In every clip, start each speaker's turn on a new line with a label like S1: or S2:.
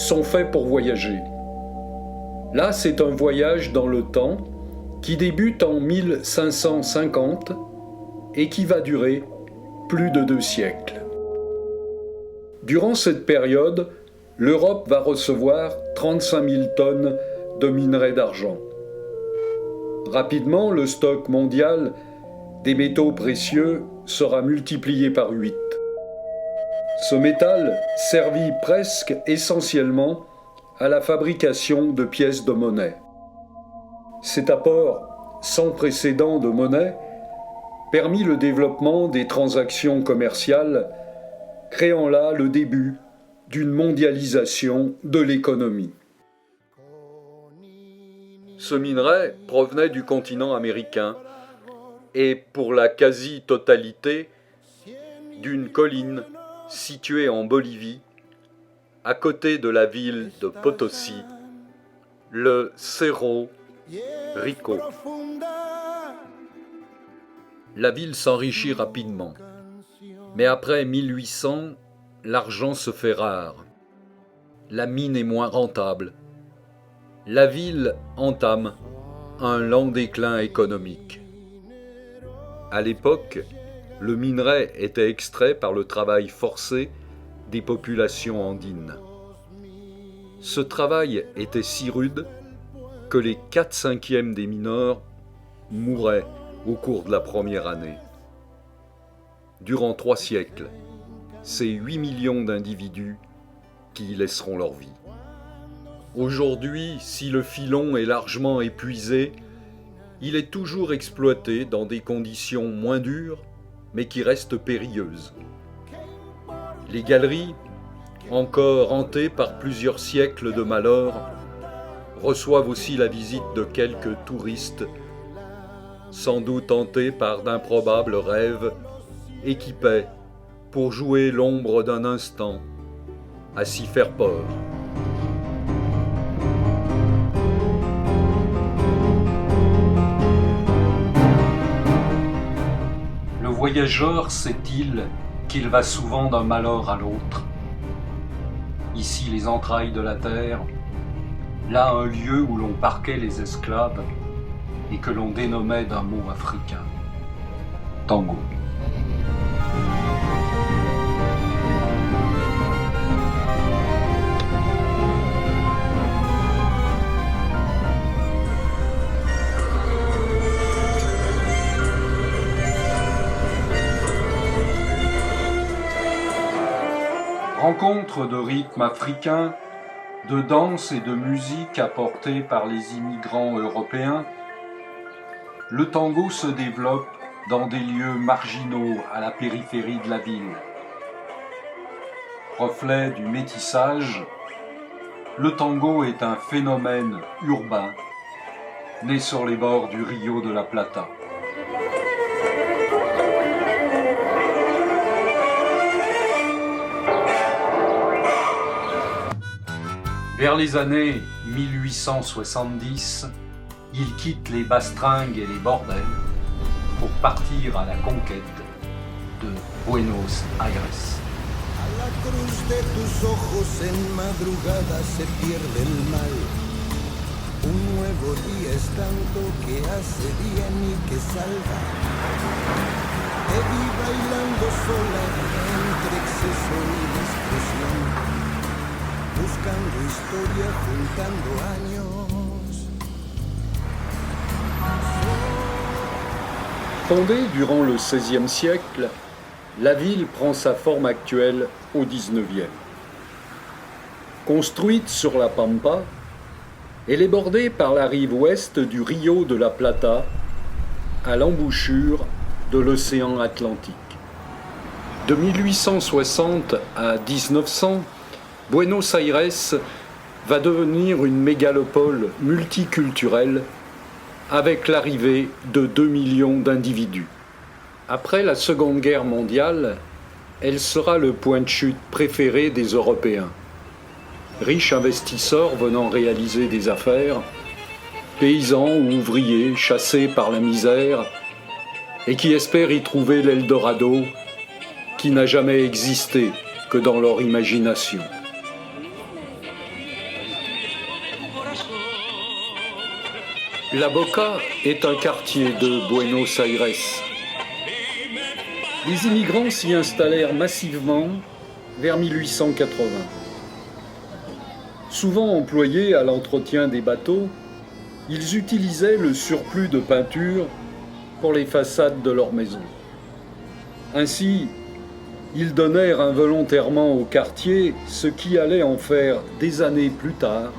S1: sont faits pour voyager. Là, c'est un voyage dans le temps qui débute en 1550 et qui va durer plus de 2 siècles. Durant cette période, l'Europe va recevoir 35 000 tonnes de minerais d'argent. Rapidement, le stock mondial des métaux précieux sera multiplié par 8. Ce métal servit presque essentiellement à la fabrication de pièces de monnaie. Cet apport sans précédent de monnaie permit le développement des transactions commerciales, créant là le début d'une mondialisation de l'économie. Ce minerai provenait du continent américain et pour la quasi-totalité d'une colline située en Bolivie, à côté de la ville de Potosí, le Cerro Rico. La ville s'enrichit rapidement, mais après 1800, l'argent se fait rare. La mine est moins rentable. La ville entame un lent déclin économique. À l'époque, le minerai était extrait par le travail forcé des populations andines. Ce travail était si rude que les 4/5 des mineurs mouraient au cours de la première année. Durant 3 siècles, c'est 8 millions d'individus qui y laisseront leur vie. Aujourd'hui, si le filon est largement épuisé, il est toujours exploité dans des conditions moins dures, mais qui restent périlleuses. Les galeries, encore hantées par plusieurs siècles de malheur, reçoivent aussi la visite de quelques touristes, sans doute hantés par d'improbables rêves, et qui paient pour jouer l'ombre d'un instant, à s'y faire peur. Le voyageur sait-il qu'il va souvent d'un malheur à l'autre. Ici les entrailles de la terre, là un lieu où l'on parquait les esclaves et que l'on dénommait d'un mot africain, tango. Rencontre de rythmes africains, de danse et de musique apportées par les immigrants européens, le tango se développe dans des lieux marginaux à la périphérie de la ville. Reflet du métissage, le tango est un phénomène urbain né sur les bords du Rio de la Plata. Vers les années 1870, il quitte les bastringues et les bordels pour partir à la conquête de Buenos Aires.
S2: A la cruz de tus ojos en madrugada se pierde el mal. Un nuevo día es tanto que hace bien y que salva. Te vi bailando sola entre exceso y discreción, buscando historia, juntando años.
S1: Fondée durant le XVIe siècle, la ville prend sa forme actuelle au XIXe. Construite sur la Pampa, elle est bordée par la rive ouest du Rio de la Plata, à l'embouchure de l'océan Atlantique. De 1860 à 1900, Buenos Aires va devenir une mégalopole multiculturelle avec l'arrivée de 2 millions d'individus. Après la Seconde Guerre mondiale, elle sera le point de chute préféré des Européens. Riches investisseurs venant réaliser des affaires, paysans ou ouvriers chassés par la misère et qui espèrent y trouver l'Eldorado qui n'a jamais existé que dans leur imagination. La Boca est un quartier de Buenos Aires. Les immigrants s'y installèrent massivement vers 1880. Souvent employés à l'entretien des bateaux, ils utilisaient le surplus de peinture pour les façades de leurs maisons. Ainsi, ils donnèrent involontairement au quartier ce qui allait en faire des années plus tard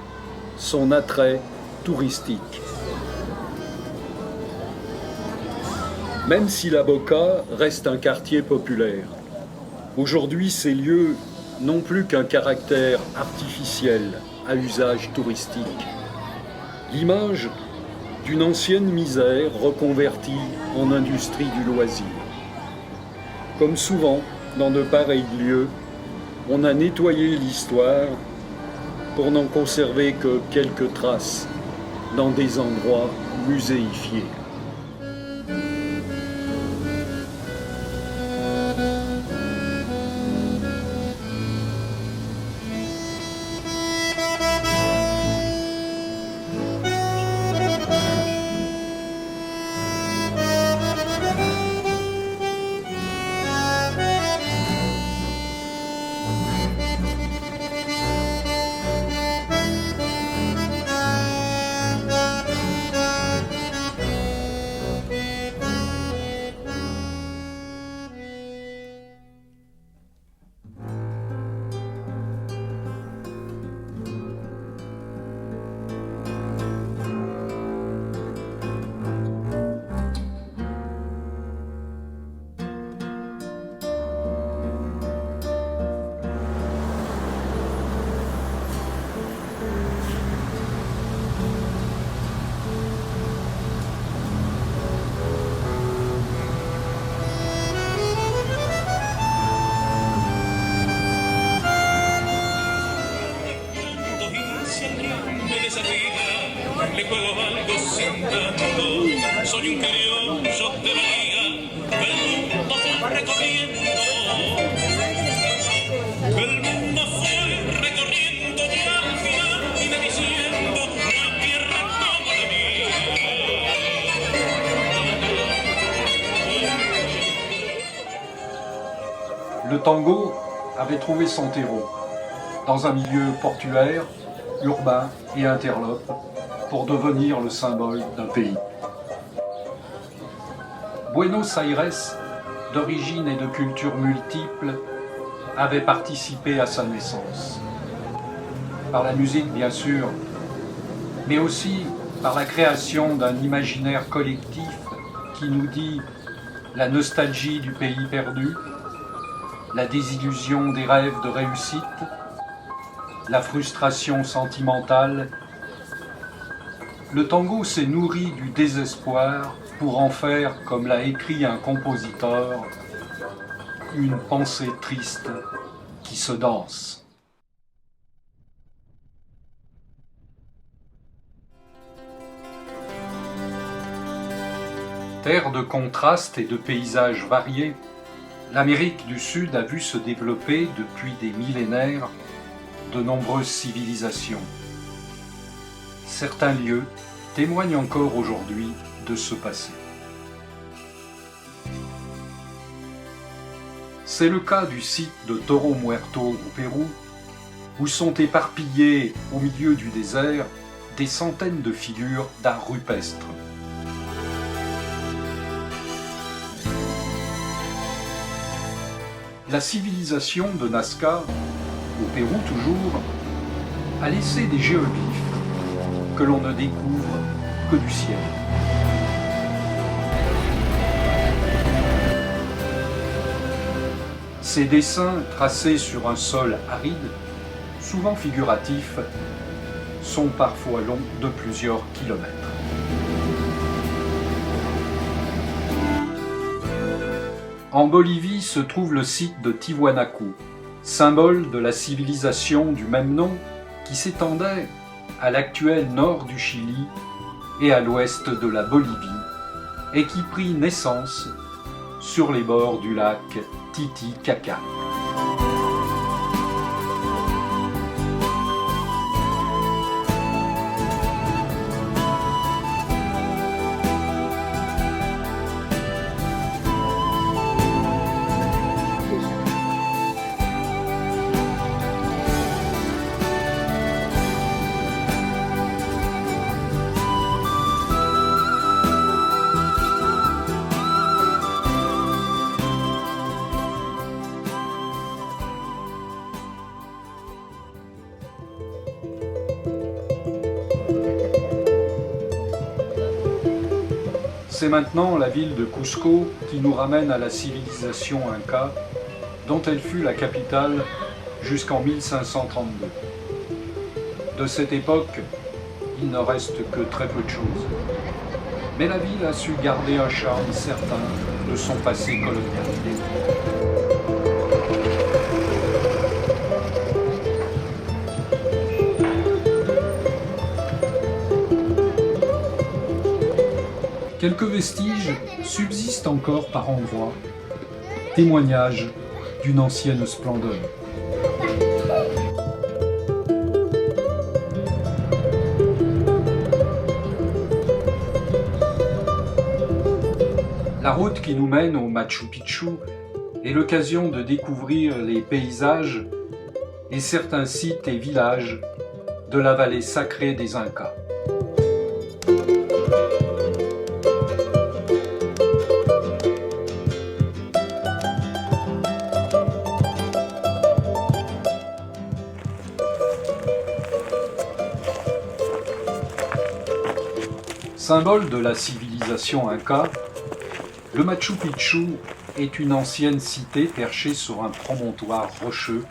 S1: son attrait touristique. Même si la Boca reste un quartier populaire, aujourd'hui ces lieux n'ont plus qu'un caractère artificiel à usage touristique. L'image d'une ancienne misère reconvertie en industrie du loisir. Comme souvent dans de pareils lieux, on a nettoyé l'histoire pour n'en conserver que quelques traces dans des endroits muséifiés. Le tango avait trouvé son terreau dans un milieu portuaire, urbain et interlope pour devenir le symbole d'un pays. Buenos Aires, d'origine et de culture multiples, avait participé à sa naissance. Par la musique, bien sûr, mais aussi par la création d'un imaginaire collectif qui nous dit la nostalgie du pays perdu, la désillusion des rêves de réussite, la frustration sentimentale. Le tango s'est nourri du désespoir pour en faire, comme l'a écrit un compositeur, une pensée triste qui se danse. Terre de contrastes et de paysages variés, l'Amérique du Sud a vu se développer depuis des millénaires de nombreuses civilisations. Certains lieux témoignent encore aujourd'hui de ce passé. C'est le cas du site de Toro Muerto au Pérou, où sont éparpillées au milieu du désert des centaines de figures d'art rupestre. La civilisation de Nazca, au Pérou toujours, a laissé des géoglyphes que l'on ne découvre que du ciel. Ces dessins tracés sur un sol aride, souvent figuratifs, sont parfois longs de plusieurs kilomètres. En Bolivie se trouve le site de Tiwanaku, symbole de la civilisation du même nom qui s'étendait à l'actuel nord du Chili et à l'ouest de la Bolivie et qui prit naissance sur les bords du lac Titicaca. C'est maintenant la ville de Cusco qui nous ramène à la civilisation inca, dont elle fut la capitale jusqu'en 1532. De cette époque, il ne reste que très peu de choses. Mais la ville a su garder un charme certain de son passé colonial. Quelques vestiges subsistent encore par endroits, témoignages d'une ancienne splendeur. La route qui nous mène au Machu Picchu est l'occasion de découvrir les paysages et certains sites et villages de la vallée sacrée des Incas. Symbole de la civilisation inca, le Machu Picchu est une ancienne cité perchée sur un promontoire rocheux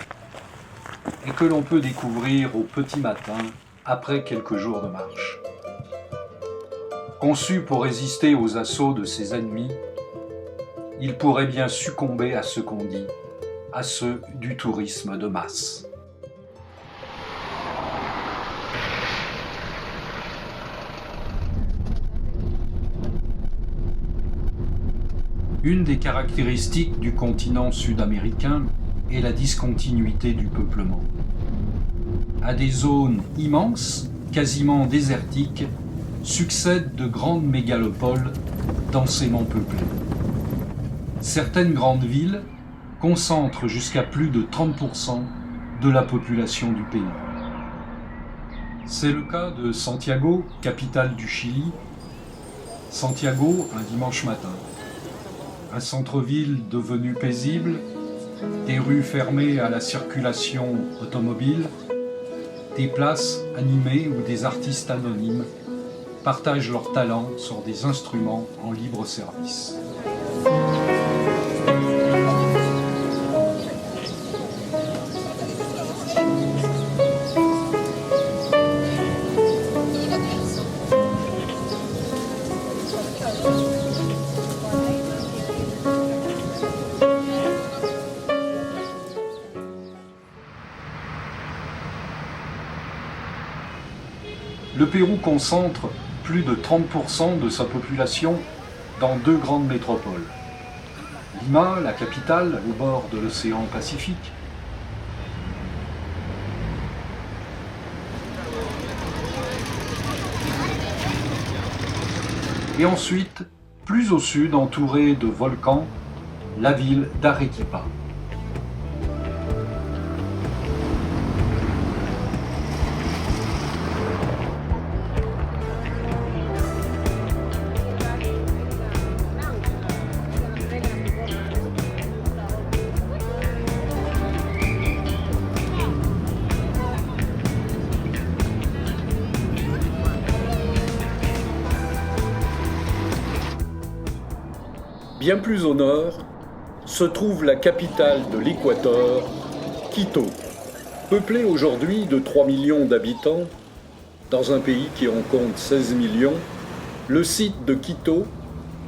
S1: et que l'on peut découvrir au petit matin après quelques jours de marche. Conçu pour résister aux assauts de ses ennemis, il pourrait bien succomber à ce qu'on dit, à ceux du tourisme de masse. Une des caractéristiques du continent sud-américain est la discontinuité du peuplement. À des zones immenses, quasiment désertiques, succèdent de grandes mégalopoles densément peuplées. Certaines grandes villes concentrent jusqu'à plus de 30% de la population du pays. C'est le cas de Santiago, capitale du Chili. Santiago, un dimanche matin. Un centre-ville devenu paisible, des rues fermées à la circulation automobile, des places animées où des artistes anonymes partagent leurs talents sur des instruments en libre service. Le Pérou concentre plus de 30% de sa population dans deux grandes métropoles. Lima, la capitale, au bord de l'océan Pacifique, et ensuite, plus au sud, entourée de volcans, la ville d'Arequipa. Bien plus au nord, se trouve la capitale de l'Équateur, Quito, peuplée aujourd'hui de 3 millions d'habitants. Dans un pays qui en compte 16 millions, le site de Quito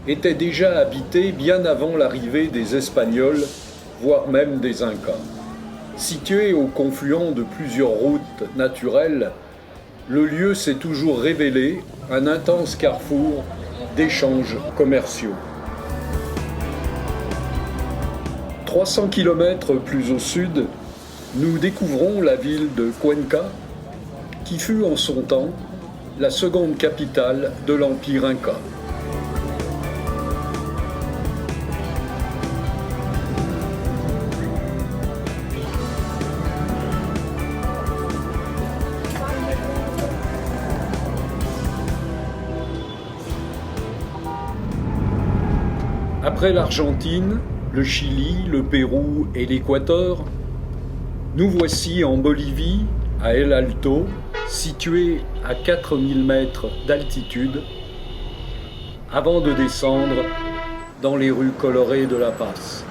S1: était déjà habité bien avant l'arrivée des Espagnols, voire même des Incas. Situé au confluent de plusieurs routes naturelles, le lieu s'est toujours révélé un intense carrefour d'échanges commerciaux. 300 km plus au sud, nous découvrons la ville de Cuenca, qui fut en son temps la seconde capitale de l'Empire Inca. Après l'Argentine, le Chili, le Pérou et l'Équateur, nous voici en Bolivie, à El Alto, situé à 4000 mètres d'altitude, avant de descendre dans les rues colorées de La Paz.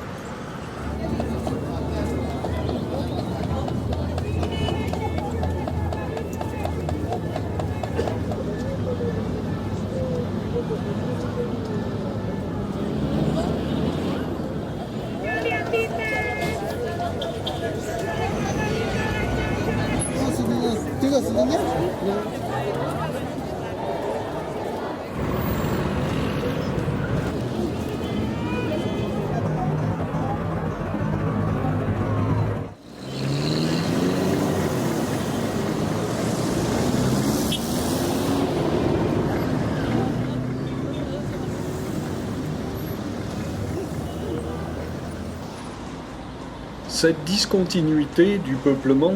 S1: Cette discontinuité du peuplement,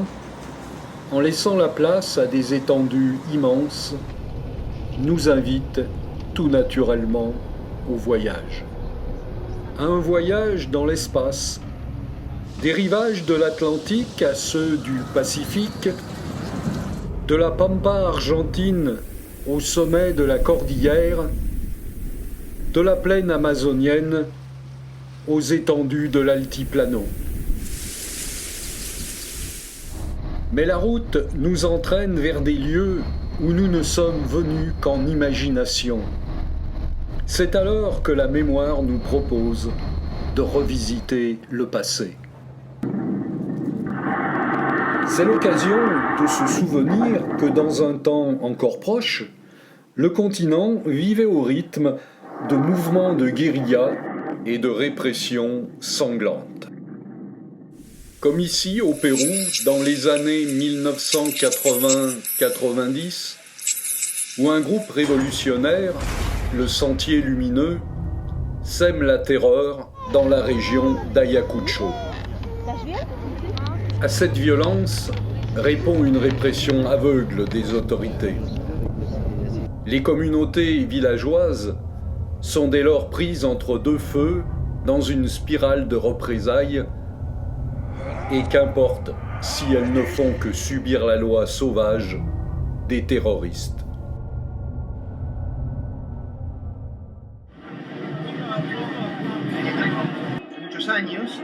S1: en laissant la place à des étendues immenses, nous invite tout naturellement au voyage. À un voyage dans l'espace, des rivages de l'Atlantique à ceux du Pacifique, de la pampa argentine au sommet de la cordillère, de la plaine amazonienne aux étendues de l'altiplano. Mais la route nous entraîne vers des lieux où nous ne sommes venus qu'en imagination. C'est alors que la mémoire nous propose de revisiter le passé. C'est l'occasion de se souvenir que dans un temps encore proche, le continent vivait au rythme de mouvements de guérilla et de répression sanglante. Comme ici au Pérou, dans les années 1980-90, où un groupe révolutionnaire, le Sentier Lumineux, sème la terreur dans la région d'Ayacucho. À cette violence répond une répression aveugle des autorités. Les communautés villageoises sont dès lors prises entre deux feux dans une spirale de représailles, et qu'importe si elles ne font que subir la loi sauvage des terroristes.
S3: Muchos años,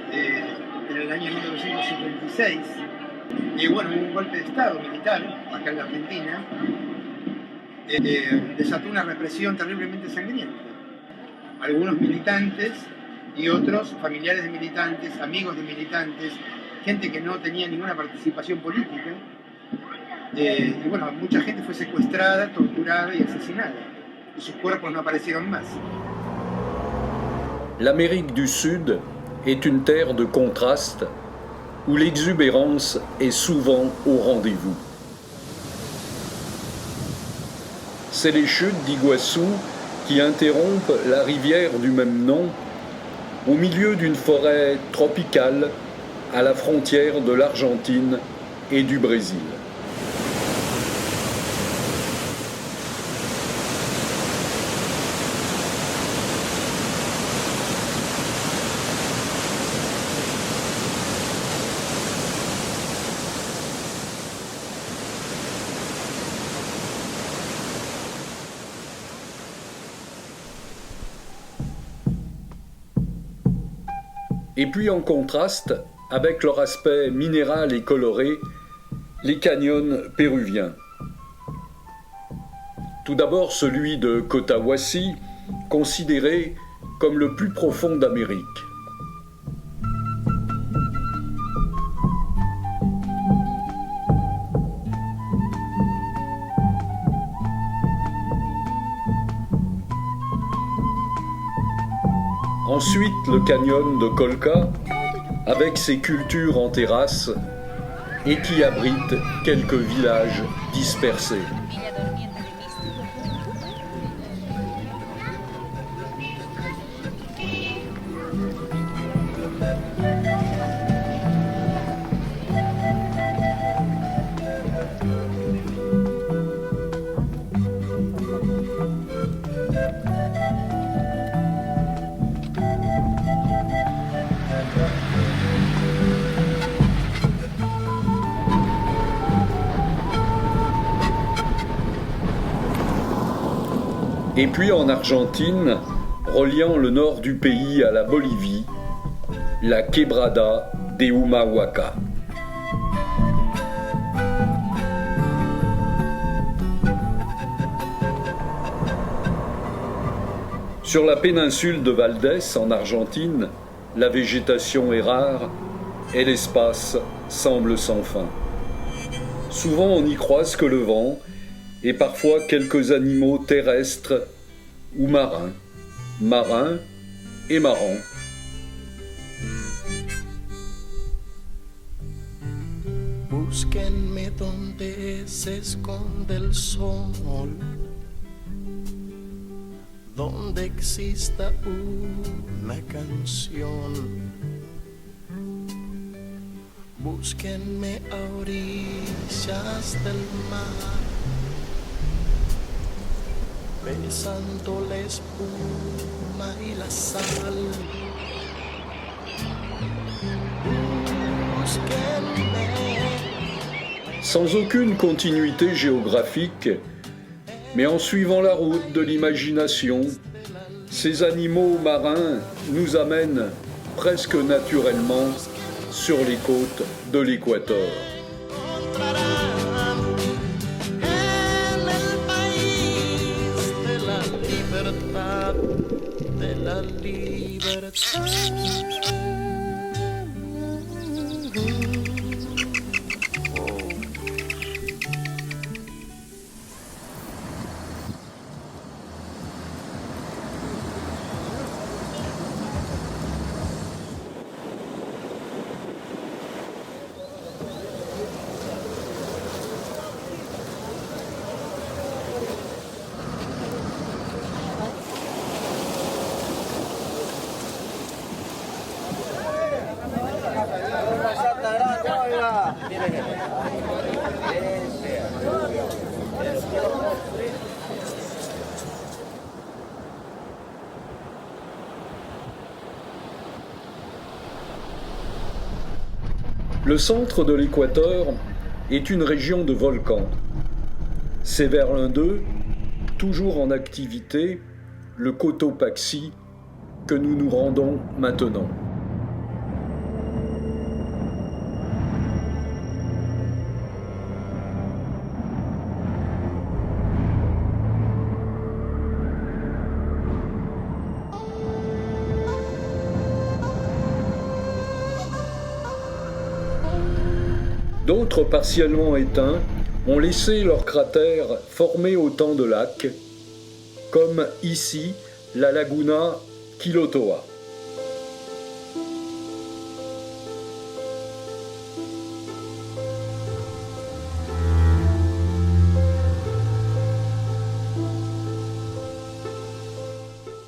S3: en el año 1956, y bueno, hubo un golpe de Estado militar acá en la Argentina, desató una represión terriblemente sangrienta. Algunos militantes y otros familiares de militantes, amigos de militantes, gente que no tenía ninguna participación política, y bueno, mucha gente fue secuestrada, torturada y asesinada, y sus cuerpos no aparecieron más.
S1: L'Amérique du Sud est une terre de contrastes où l'exubérance est souvent au rendez-vous. C'est les chutes d'Iguassou qui interrompent la rivière du même nom au milieu d'une forêt tropicale à la frontière de l'Argentine et du Brésil. Et puis en contraste, avec leur aspect minéral et coloré, les canyons péruviens. Tout d'abord celui de Cotahuasi, considéré comme le plus profond d'Amérique. Ensuite, le canyon de Colca, avec ses cultures en terrasse et qui abrite quelques villages dispersés. Et puis en Argentine, reliant le nord du pays à la Bolivie, la Quebrada de Humahuaca. Sur la péninsule de Valdés, en Argentine, la végétation est rare et l'espace semble sans fin. Souvent on n'y croise que le vent et parfois quelques animaux terrestres ou marins et marrants.
S2: Búsquenme donde se esconde el sol, donde exista una canción. Búsquenme a orillas del mar, besando la espuma y la sal. Búsquenme.
S1: Sans aucune continuité géographique, mais en suivant la route de l'imagination, ces animaux marins nous amènent presque naturellement sur les côtes de l'Équateur. Le centre de l'Équateur est une région de volcans. C'est vers l'un d'eux, toujours en activité, le Cotopaxi, que nous nous rendons maintenant. D'autres, partiellement éteints, ont laissé leurs cratères formés autant de lacs, comme ici la laguna Quilotoa.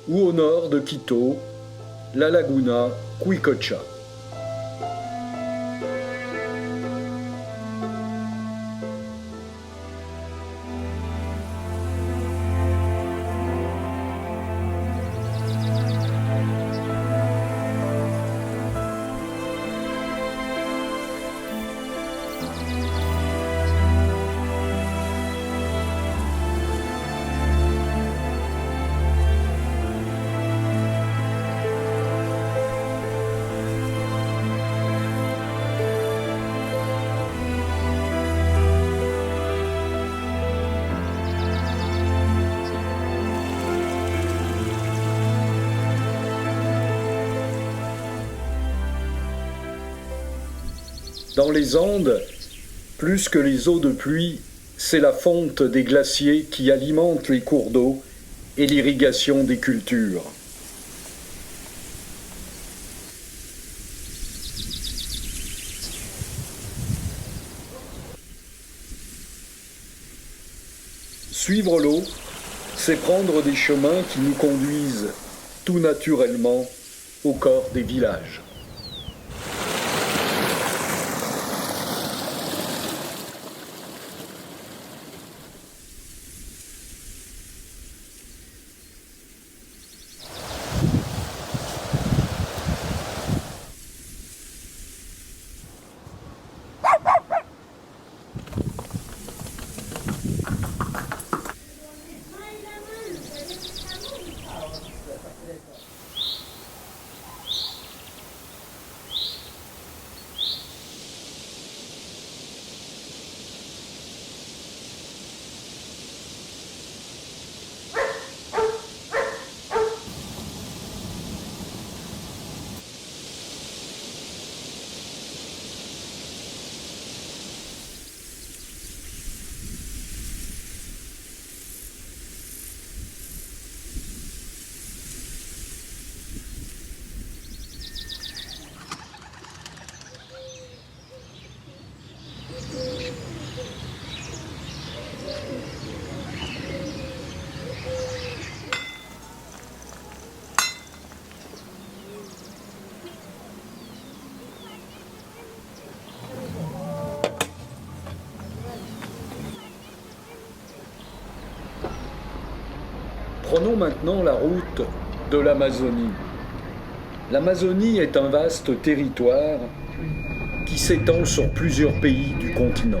S1: Ou au nord de Quito, la laguna Cuicocha. Dans les Andes, plus que les eaux de pluie, c'est la fonte des glaciers qui alimente les cours d'eau et l'irrigation des cultures. Suivre l'eau, c'est prendre des chemins qui nous conduisent tout naturellement au corps des villages. Prenons maintenant la route de l'Amazonie. L'Amazonie est un vaste territoire qui s'étend sur plusieurs pays du continent.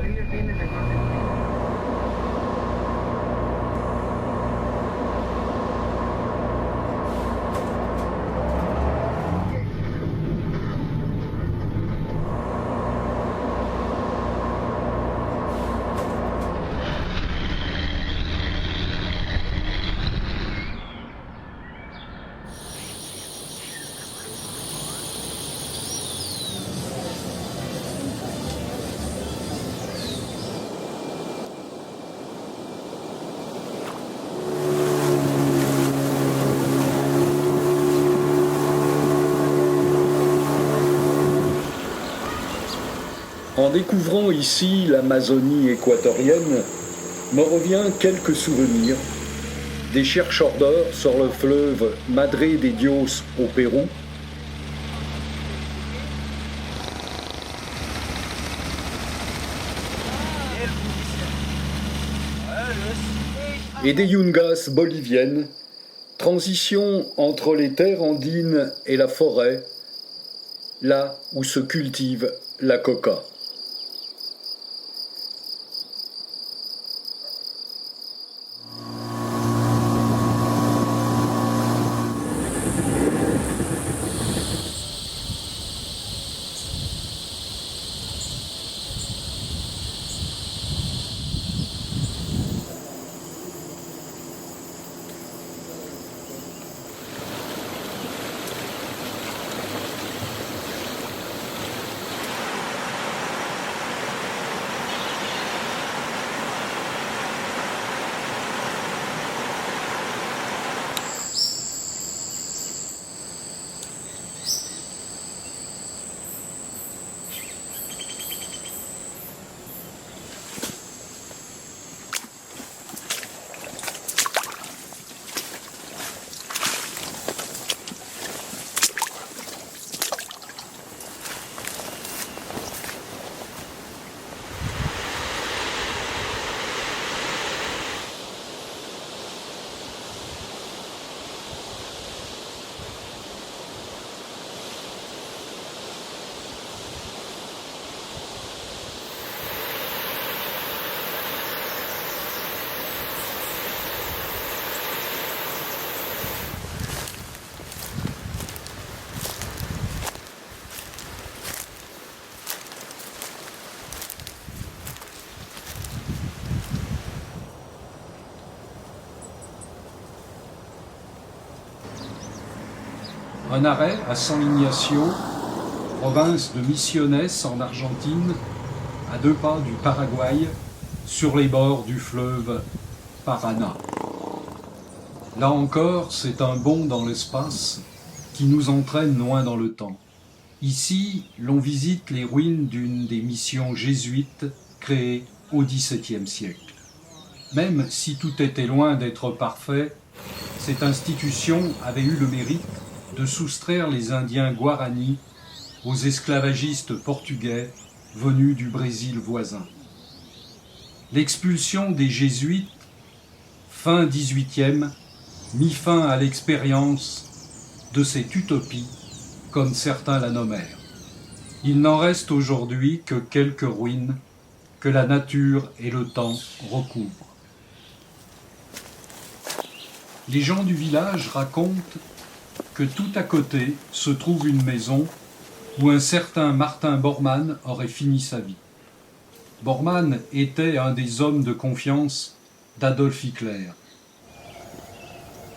S1: En découvrant ici l'Amazonie équatorienne, me revient quelques souvenirs des chercheurs d'or sur le fleuve Madre de Dios au Pérou, et des yungas boliviennes, transition entre les terres andines et la forêt, là où se cultive la coca. Un arrêt à San Ignacio, province de Misiones en Argentine, à 2 pas du Paraguay, sur les bords du fleuve Paraná. Là encore, c'est un bond dans l'espace qui nous entraîne loin dans le temps. Ici, l'on visite les ruines d'une des missions jésuites créées au XVIIe siècle. Même si tout était loin d'être parfait, cette institution avait eu le mérite de soustraire les Indiens Guarani aux esclavagistes portugais venus du Brésil voisin. L'expulsion des Jésuites, fin XVIIIe, mit fin à l'expérience de cette utopie, comme certains la nommèrent. Il n'en reste aujourd'hui que quelques ruines que la nature et le temps recouvrent. Les gens du village racontent que tout à côté se trouve une maison où un certain Martin Bormann aurait fini sa vie. Bormann était un des hommes de confiance d'Adolf Hitler.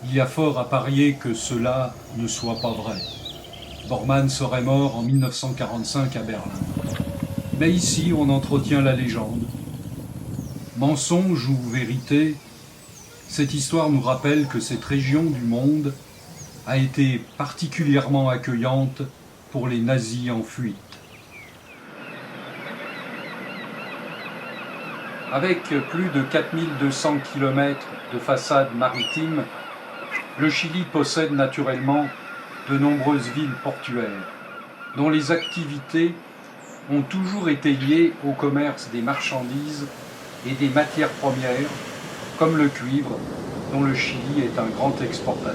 S1: Il y a fort à parier que cela ne soit pas vrai. Bormann serait mort en 1945 à Berlin. Mais ici, on entretient la légende. Mensonge ou vérité, cette histoire nous rappelle que cette région du monde a été particulièrement accueillante pour les nazis en fuite. Avec plus de 4200 km de façades maritimes, le Chili possède naturellement de nombreuses villes portuaires, dont les activités ont toujours été liées au commerce des marchandises et des matières premières, comme le cuivre, dont le Chili est un grand exportateur.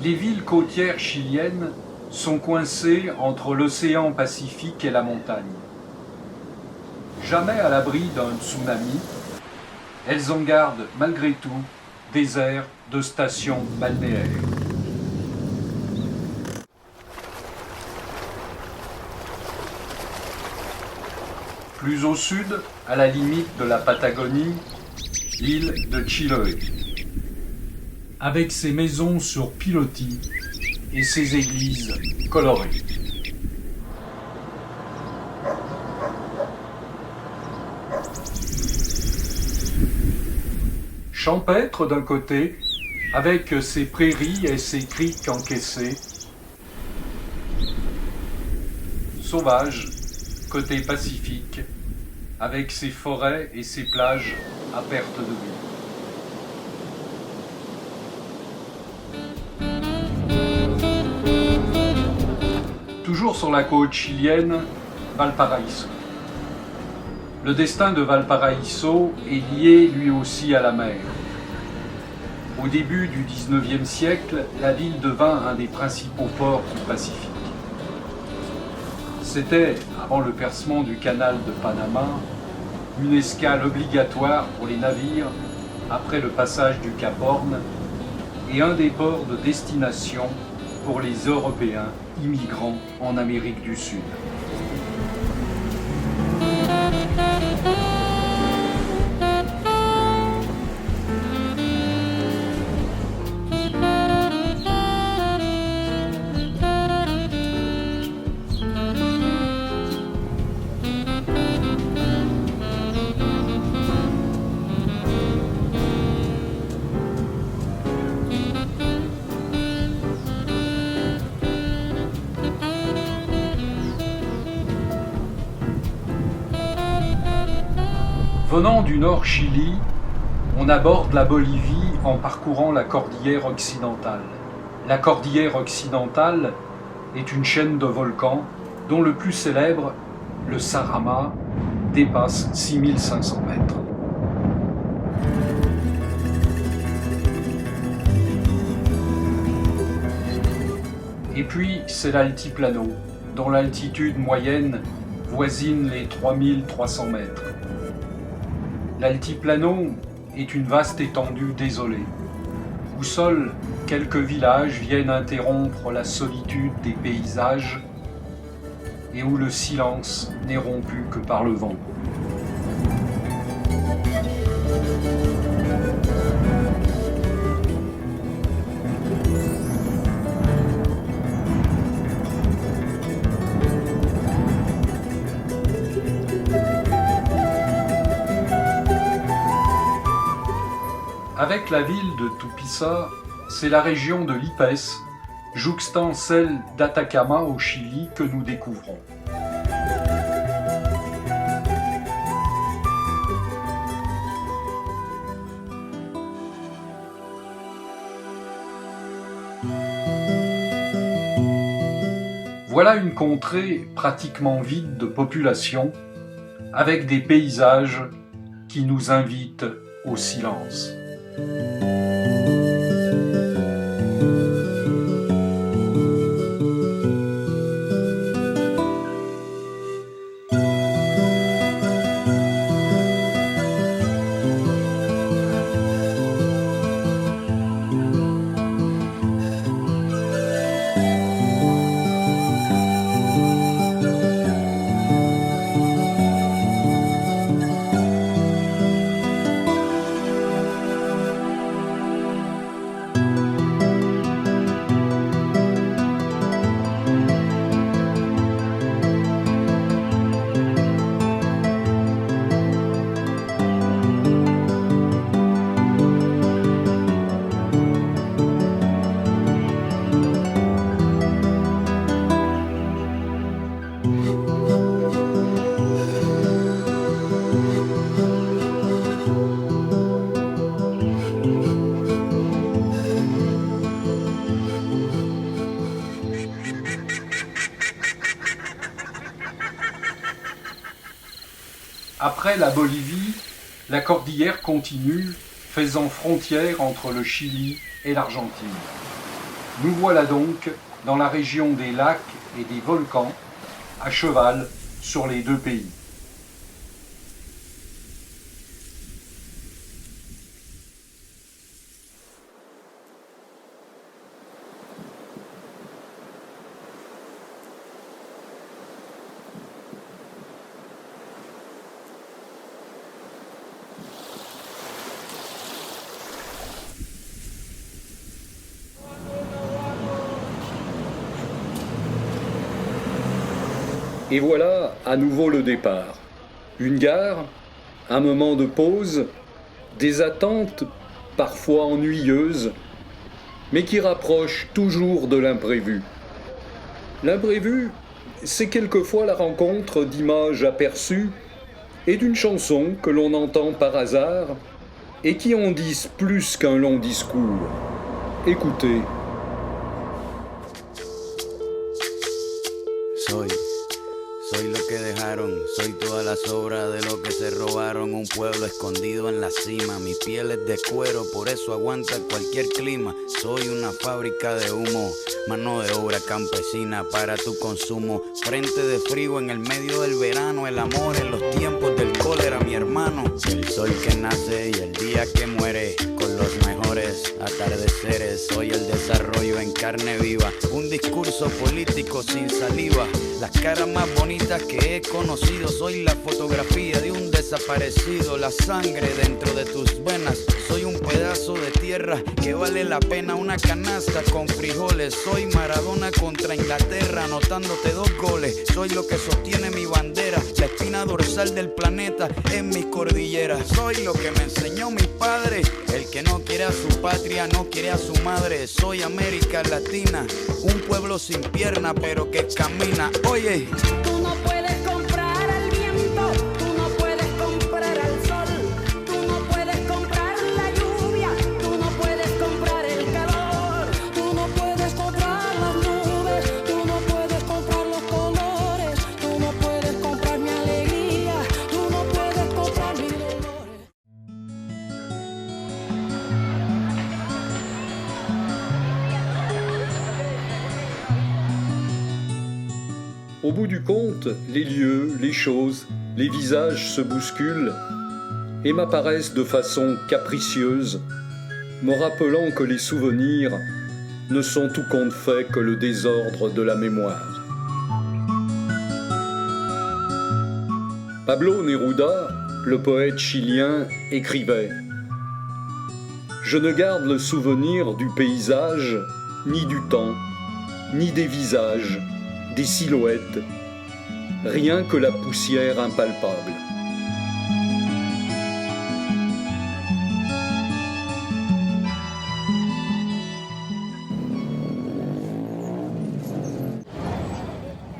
S1: Les villes côtières chiliennes sont coincées entre l'océan Pacifique et la montagne. Jamais à l'abri d'un tsunami, elles en gardent malgré tout des aires de stations balnéaires. Plus au sud, à la limite de la Patagonie, l'île de Chiloé, avec ses maisons sur pilotis et ses églises colorées. Champêtre d'un côté, avec ses prairies et ses criques encaissées. Sauvage, côté Pacifique, avec ses forêts et ses plages à perte de vue. Toujours sur la côte chilienne, Valparaíso. Le destin de Valparaíso est lié lui aussi à la mer. Au début du XIXe siècle, la ville devint un des principaux ports du Pacifique. C'était, avant le percement du canal de Panama, une escale obligatoire pour les navires après le passage du Cap Horn et un des ports de destination pour les Européens immigrants en Amérique du Sud. Venant du Nord Chili, on aborde la Bolivie en parcourant la cordillère occidentale. La cordillère occidentale est une chaîne de volcans dont le plus célèbre, le Sarama, dépasse 6500 mètres. Et puis c'est l'altiplano, dont l'altitude moyenne voisine les 3300 mètres. L'altiplano est une vaste étendue désolée, où seuls quelques villages viennent interrompre la solitude des paysages et où le silence n'est rompu que par le vent. Avec la ville de Tupiza, c'est la région de l'Ipès, jouxtant celle d'Atacama au Chili, que nous découvrons. Voilà une contrée pratiquement vide de population, avec des paysages qui nous invitent au silence. Après la Bolivie, la cordillère continue faisant frontière entre le Chili et l'Argentine. Nous voilà donc dans la région des lacs et des volcans, à cheval sur les deux pays. Et voilà à nouveau le départ. Une gare, un moment de pause, des attentes parfois ennuyeuses, mais qui rapprochent toujours de l'imprévu. L'imprévu, c'est quelquefois la rencontre d'images aperçues et d'une chanson que l'on entend par hasard et qui en disent plus qu'un long discours. Écoutez.
S4: Soy lo que dejaron, soy todas las obras de lo que se robaron. Un pueblo escondido en la cima, mi piel es de cuero, por eso aguanta cualquier clima. Soy una fábrica de humo, mano de obra campesina para tu consumo. Frente de frío en el medio del verano, el amor en los tiempos del cólera, mi hermano. El sol que nace y el día que muere, con los mejores atardeceres. Soy el desarrollo en carne viva, un discurso político sin saliva. Las caras más bonitas que he conocido, soy la fotografía de un desaparecido, la sangre dentro de tus venas. Soy un pedazo de tierra que vale la pena una canasta con frijoles. Soy Maradona contra Inglaterra, anotándote 2 goles. Soy lo que sostiene mi bandera, la espina dorsal del planeta en mis cordilleras. Soy lo que me enseñó mi padre, el que no quiere a su patria, no quiere a su madre. Soy América Latina, un pueblo sin pierna pero que camina. Oye,
S5: tú no puedes comprar al viento, tú no puedes comprar al sol, tú no puedes comprar la lluvia, tú no puedes comprar el calor, tú no puedes comprar las nubes, tú no puedes comprar los colores, tú no puedes comprar mi alegría, tú no puedes comprar mi dolor.
S1: Au bout du compte, les lieux, les choses, les visages se bousculent et m'apparaissent de façon capricieuse, me rappelant que les souvenirs ne sont tout compte fait que le désordre de la mémoire. Pablo Neruda, le poète chilien, écrivait « Je ne garde le souvenir du paysage, ni du temps, ni des visages, des silhouettes, rien que la poussière impalpable. »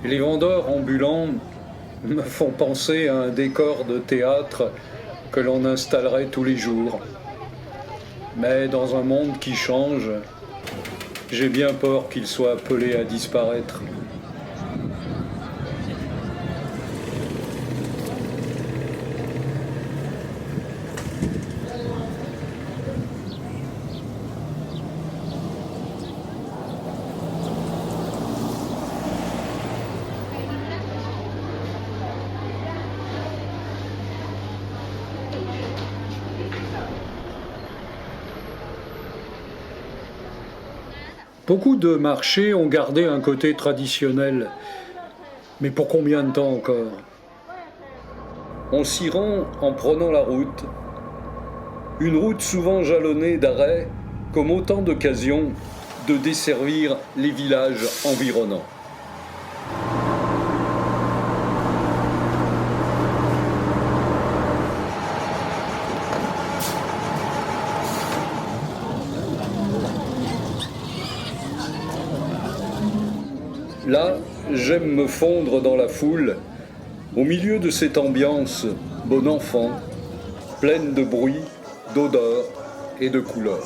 S1: Les vendeurs ambulants me font penser à un décor de théâtre que l'on installerait tous les jours. Mais dans un monde qui change, j'ai bien peur qu'il soit appelé à disparaître. Beaucoup de marchés ont gardé un côté traditionnel. Mais pour combien de temps encore ? On s'y rend en prenant la route. Une route souvent jalonnée d'arrêts, comme autant d'occasions de desservir les villages environnants. Là, j'aime me fondre dans la foule, au milieu de cette ambiance bon enfant, pleine de bruit, d'odeurs et de couleurs.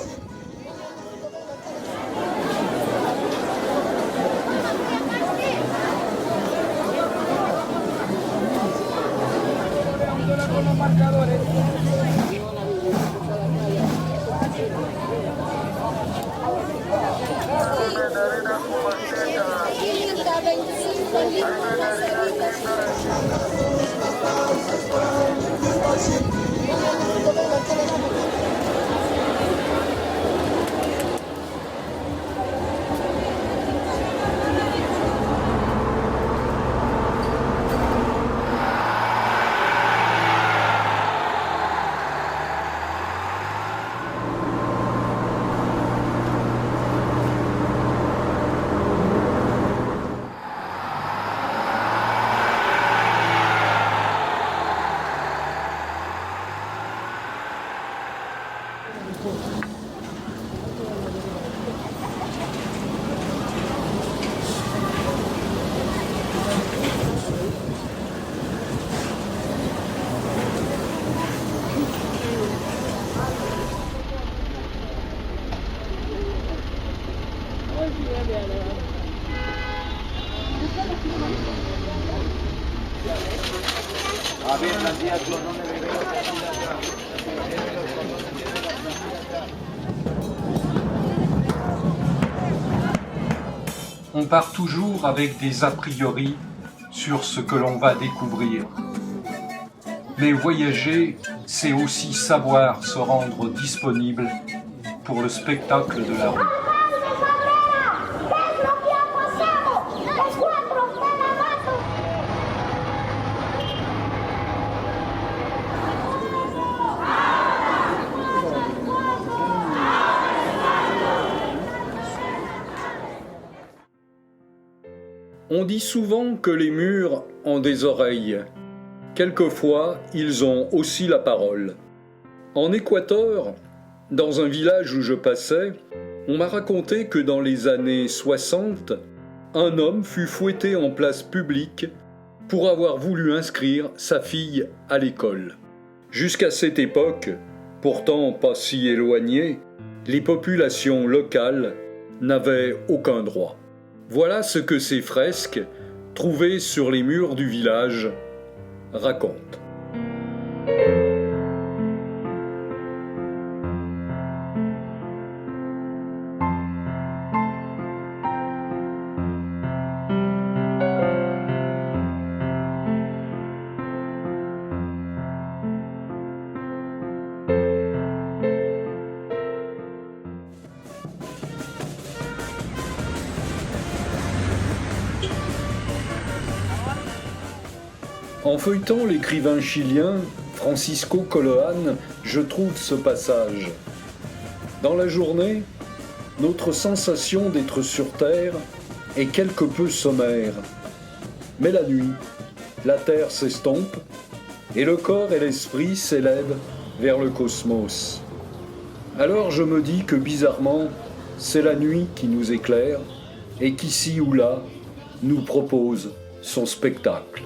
S6: On part toujours avec des a priori sur ce que l'on va découvrir. Mais voyager, c'est aussi savoir se rendre disponible pour le spectacle de la rue.
S1: On dit souvent que les murs ont des oreilles. Quelquefois, ils ont aussi la parole. En Équateur, dans un village où je passais, on m'a raconté que dans les années 60, un homme fut fouetté en place publique pour avoir voulu inscrire sa fille à l'école. Jusqu'à cette époque, pourtant pas si éloignée, les populations locales n'avaient aucun droit. Voilà ce que ces fresques, trouvées sur les murs du village, racontent. En feuilletant l'écrivain chilien Francisco Coloane, je trouve ce passage. Dans la journée, notre sensation d'être sur Terre est quelque peu sommaire. Mais la nuit, la Terre s'estompe et le corps et l'esprit s'élèvent vers le cosmos. Alors je me dis que bizarrement, c'est la nuit qui nous éclaire et qu'ici ou là, nous propose son spectacle.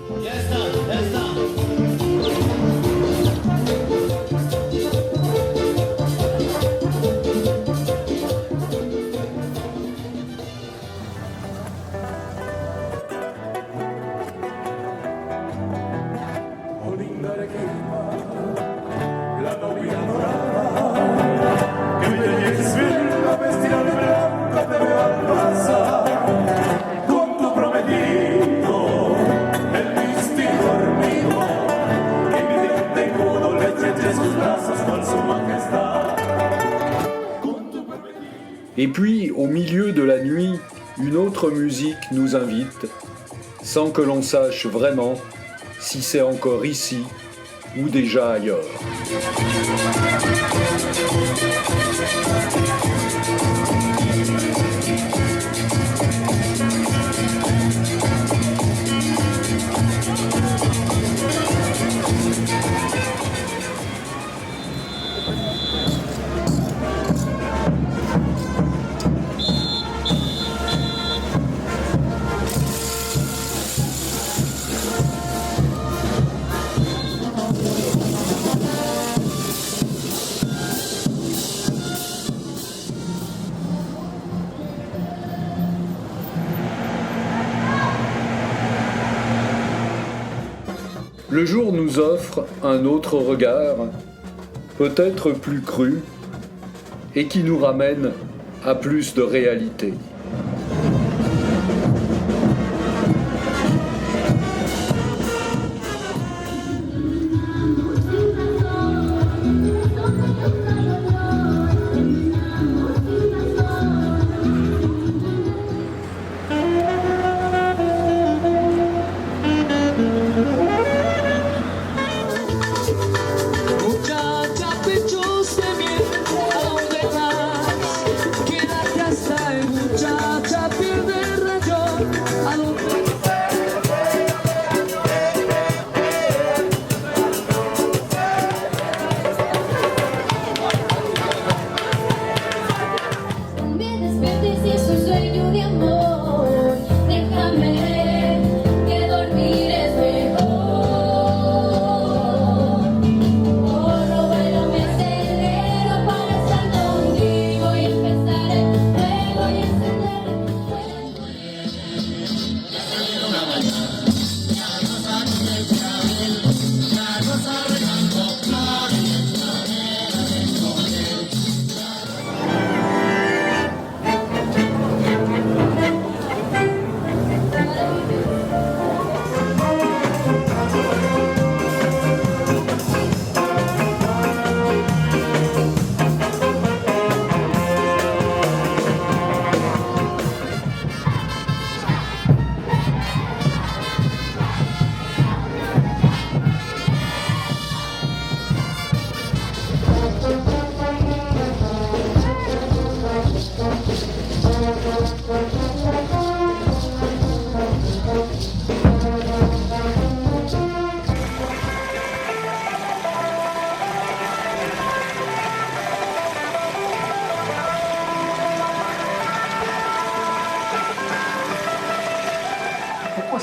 S1: Et puis, au milieu de la nuit, une autre musique nous invite, sans que l'on sache vraiment si c'est encore ici ou déjà ailleurs. Le jour nous offre un autre regard, peut-être plus cru, et qui nous ramène à plus de réalité.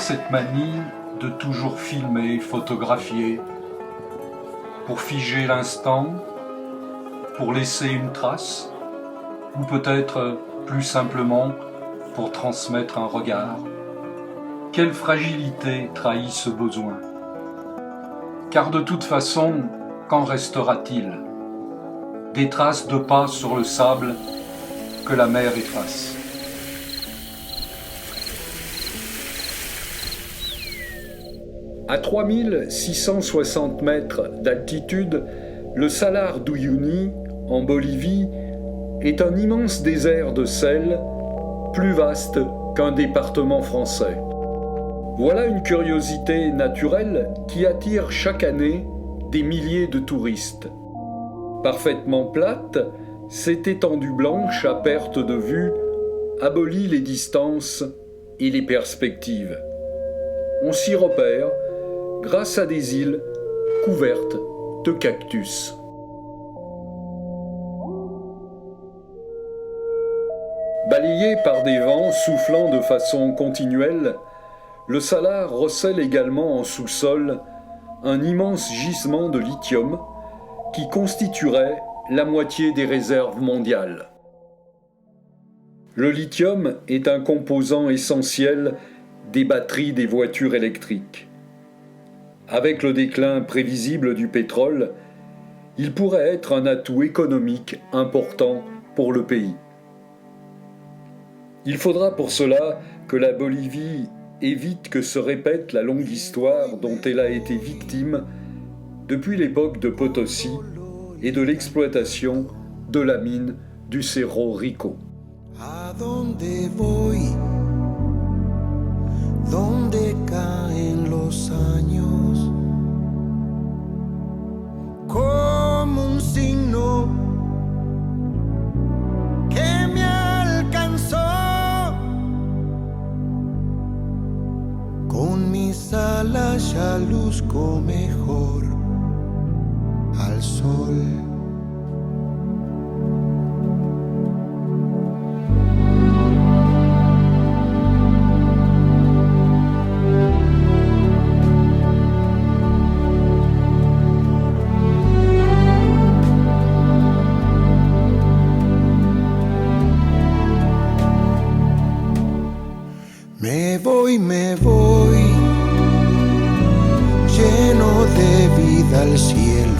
S6: cette manie de toujours filmer, photographier, pour figer l'instant, pour laisser une trace, ou peut-être plus simplement pour transmettre un regard. Quelle fragilité trahit ce besoin? Car de toute façon, qu'en restera-t-il? Des traces de pas sur le sable que la mer efface.
S1: À 3660 mètres d'altitude, le Salar d'Uyuni, en Bolivie, est un immense désert de sel, plus vaste qu'un département français. Voilà une curiosité naturelle qui attire chaque année des milliers de touristes. Parfaitement plate, cette étendue blanche à perte de vue abolit les distances et les perspectives. On s'y repère grâce à des îles couvertes de cactus. Balayé par des vents soufflant de façon continuelle, le Salar recèle également en sous-sol un immense gisement de lithium qui constituerait la moitié des réserves mondiales. Le lithium est un composant essentiel des batteries des voitures électriques. Avec le déclin prévisible du pétrole, il pourrait être un atout économique important pour le pays. Il faudra pour cela que la Bolivie évite que se répète la longue histoire dont elle a été victime depuis l'époque de Potosí et de l'exploitation de la mine du Cerro Rico.
S2: ¿A dónde voy? ¿Dónde caen los años? Como un signo que me alcanzó. Con mis alas ya luzco mejor al sol. Me voy, lleno de vida al cielo.